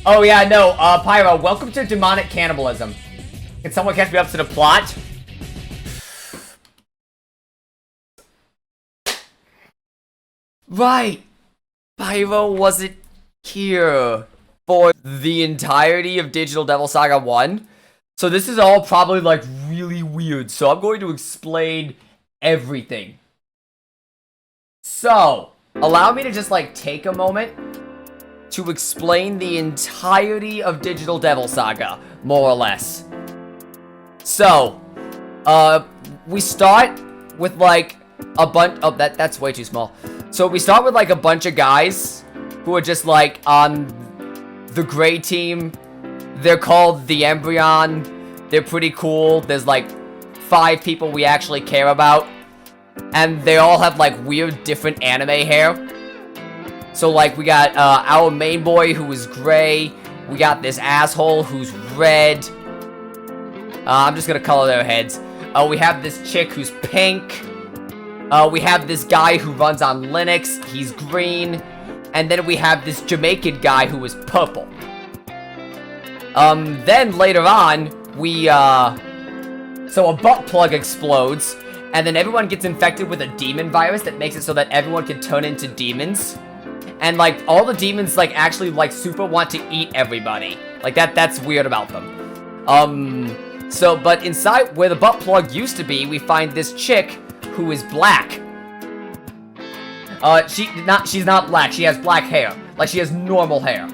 Oh yeah, no, Pyro, welcome to demonic cannibalism. Can someone catch me up to the plot? Right! Pyro wasn't here for the entirety of Digital Devil Saga 1. So this is all probably like really weird. So I'm going to explain everything. So, allow me to just like take a moment to explain the entirety of Digital Devil Saga, more or less. So, we start with like a bunch. Oh, that's way too small. So we start with like a bunch of guys who are just like on the gray team. They're called the Embryon. They're pretty cool. There's like 5 people we actually care about, and they all have like weird different anime hair. So like we got our main boy who is gray. We got this asshole who's red. I'm just gonna color their heads. We have this chick who's pink. We have this guy who runs on Linux. He's green. And then we have this Jamaican guy who is purple. Then later on, so a butt plug explodes. And then everyone gets infected with a demon virus that makes it so that everyone can turn into demons. And like all the demons like actually like super want to eat everybody. Like that's weird about them. So but inside where the butt plug used to be, we find this chick who is black. She's not black. She has black hair. Like she has normal hair.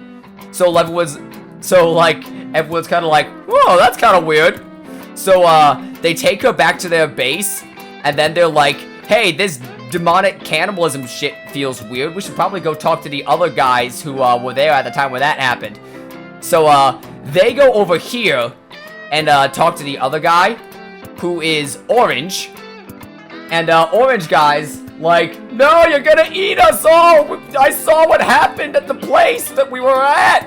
So everyone's kind of like, whoa, that's kind of weird. So they take her back to their base, and then they're like, hey, this demonic cannibalism shit feels weird. We should probably go talk to the other guys who were there at the time when that happened. So they go over here and talk to the other guy who is orange. And orange guy's like, no, you're gonna eat us all. I saw what happened at the place that we were at.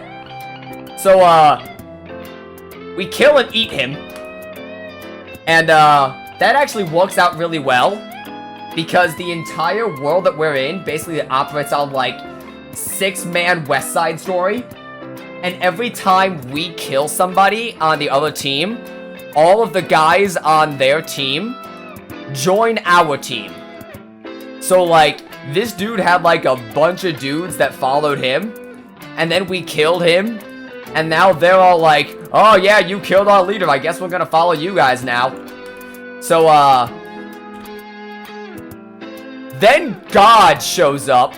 So we kill and eat him. And that actually works out really well, because the entire world that we're in basically operates on like 6-man West Side Story. And every time we kill somebody on the other team, all of the guys on their team join our team. So like this dude had like a bunch of dudes that followed him, and then we killed him, and now they're all like, oh yeah, you killed our leader, I guess we're gonna follow you guys now. So then God shows up,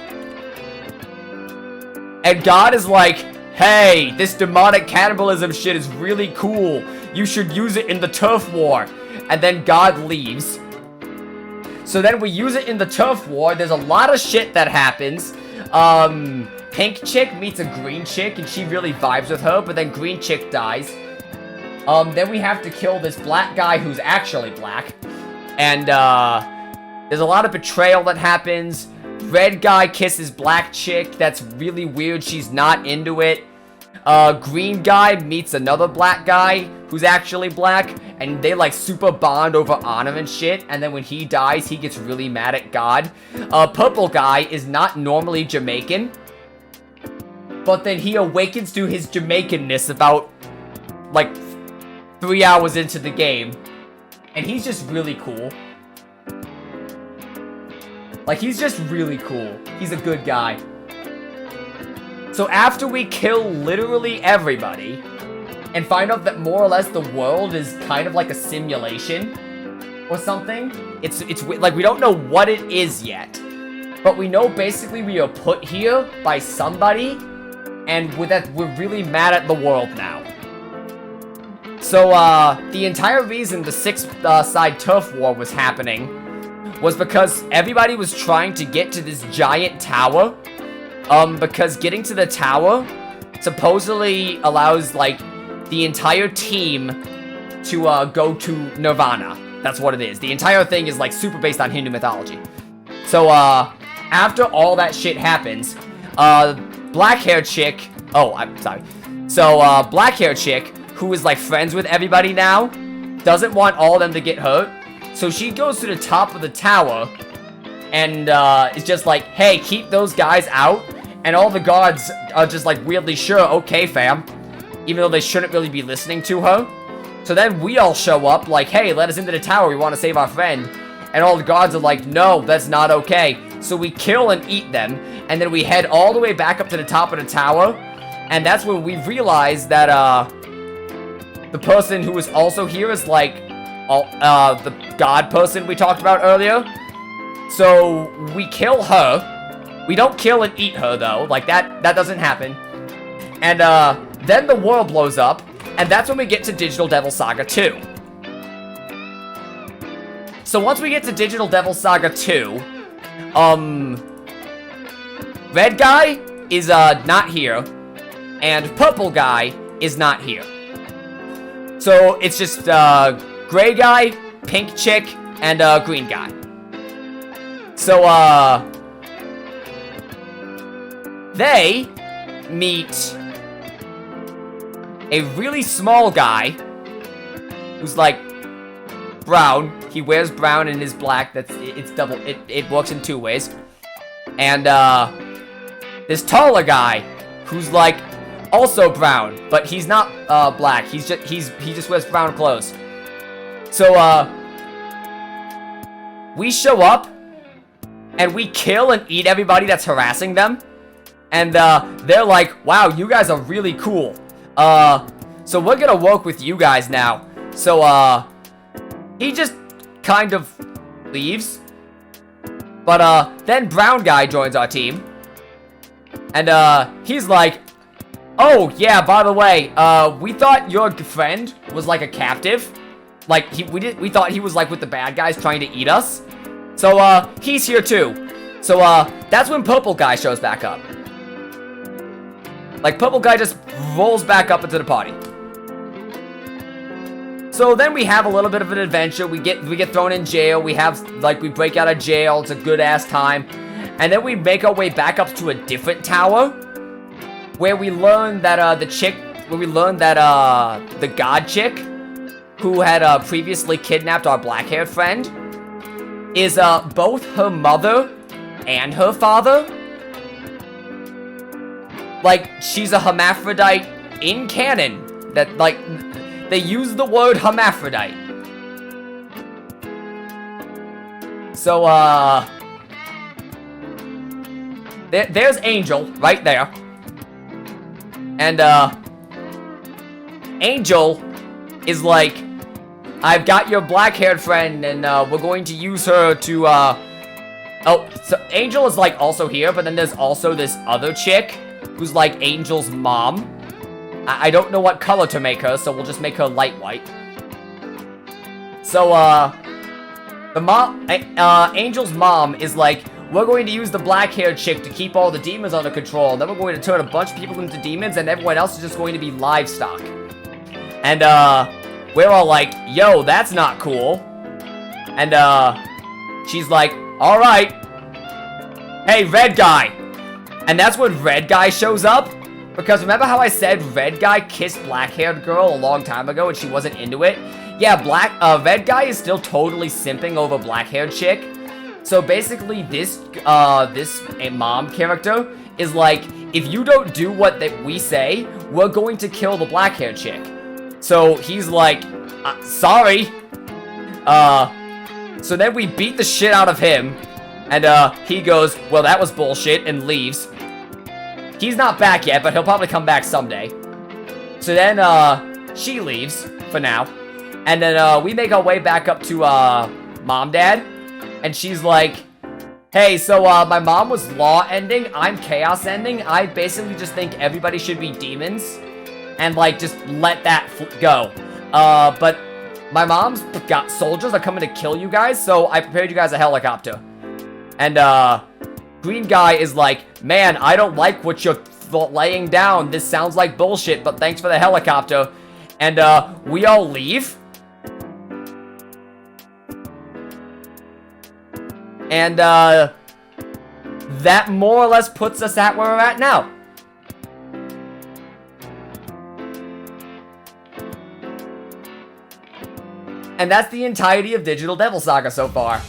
and God is like, hey, this demonic cannibalism shit is really cool, you should use it in the turf war. And then God leaves. So then we use it in the turf war. There's a lot of shit that happens. Pink chick meets a green chick, and she really vibes with her, but then green chick dies. Then we have to kill this black guy who's actually black. And there's a lot of betrayal that happens. Red guy kisses black chick. That's really weird. She's not into it. Green guy meets another black guy who's actually black, and they like super bond over honor and shit. And then when he dies, he gets really mad at God. Purple guy is not normally Jamaican, but then he awakens to his Jamaicanness about like 3 hours into the game, and he's just really cool. Like, he's just really cool. He's a good guy. So after we kill literally everybody, and find out that more or less the world is kind of like a simulation or something, it's like we don't know what it is yet, but we know basically we are put here by somebody, and with that we're really mad at the world now. So the entire reason the 6-side turf war was happening was because everybody was trying to get to this giant tower, because getting to the tower supposedly allows like the entire team to go to Nirvana. That's what it is. The entire thing is like super based on Hindu mythology. So after all that shit happens, black-haired chick, oh, I'm sorry. So black-haired chick, who is like friends with everybody now, doesn't want all of them to get hurt. So she goes to the top of the tower and is just like, hey, keep those guys out And all the guards are just like weirdly sure, okay fam. Even though they shouldn't really be listening to her. So then we all show up like, hey, let us into the tower, we want to save our friend. And all the guards are like, no, that's not okay. So we kill and eat them. And then we head all the way back up to the top of the tower. And that's when we realize that, the person who is also here is like, the god person we talked about earlier. So we kill her. We don't kill and eat her though. Like that doesn't happen. And, then the world blows up. And that's when we get to Digital Devil Saga 2. So once we get to Digital Devil Saga 2, red guy is, not here, and purple guy is not here. So it's just, gray guy, pink chick, and, green guy. So, they meet a really small guy who's like brown. He wears brown and is black. It works in two ways. And this taller guy who's like also brown, but he's not black. He just wears brown clothes. So we show up and we kill and eat everybody that's harassing them. And they're like, wow, you guys are really cool. So we're gonna work with you guys now. So he just kind of leaves. But then brown guy joins our team. And he's like, oh yeah, by the way, we thought your friend was like a captive. Like we thought he was like with the bad guys trying to eat us. So he's here too. So that's when purple guy shows back up. Like purple guy just rolls back up into the party. So then we have a little bit of an adventure. We get thrown in jail. We break out of jail. It's a good ass time. And then we make our way back up to a different tower, where we learn that the god chick who had previously kidnapped our black-haired friend is both her mother and her father. Like, she's a hermaphrodite in canon. That, like, they use the word hermaphrodite. So, there's Angel, right there. And, Angel is like, I've got your black-haired friend, and, we're going to use her to, oh, so Angel is, like, also here, but then there's also this other chick who's, like, Angel's mom. I don't know what color to make her, so we'll just make her light white. So, Angel's mom is like, we're going to use the black-haired chick to keep all the demons under control. Then we're going to turn a bunch of people into demons, and everyone else is just going to be livestock. And, we're all like, yo, that's not cool. And, she's like, alright. Hey, red guy. And that's when red guy shows up. Because remember how I said red guy kissed black-haired girl a long time ago and she wasn't into it? Yeah, red guy is still totally simping over black-haired chick. So basically this mom character is like, if you don't do what we say, we're going to kill the black-haired chick. So he's like, sorry. So then we beat the shit out of him. And he goes, well, that was bullshit, and leaves. He's not back yet, but he'll probably come back someday. So then, she leaves, for now. And then, we make our way back up to, Mom Dad. And she's like, hey, so, my mom was law ending, I'm chaos ending. I basically just think everybody should be demons. And, like, just let that go. But my mom's got soldiers are coming to kill you guys, so I prepared you guys a helicopter. And, green guy is like, man, I don't like what you're laying down. This sounds like bullshit, but thanks for the helicopter. And, we all leave. And, that more or less puts us at where we're at now. And that's the entirety of Digital Devil Saga so far.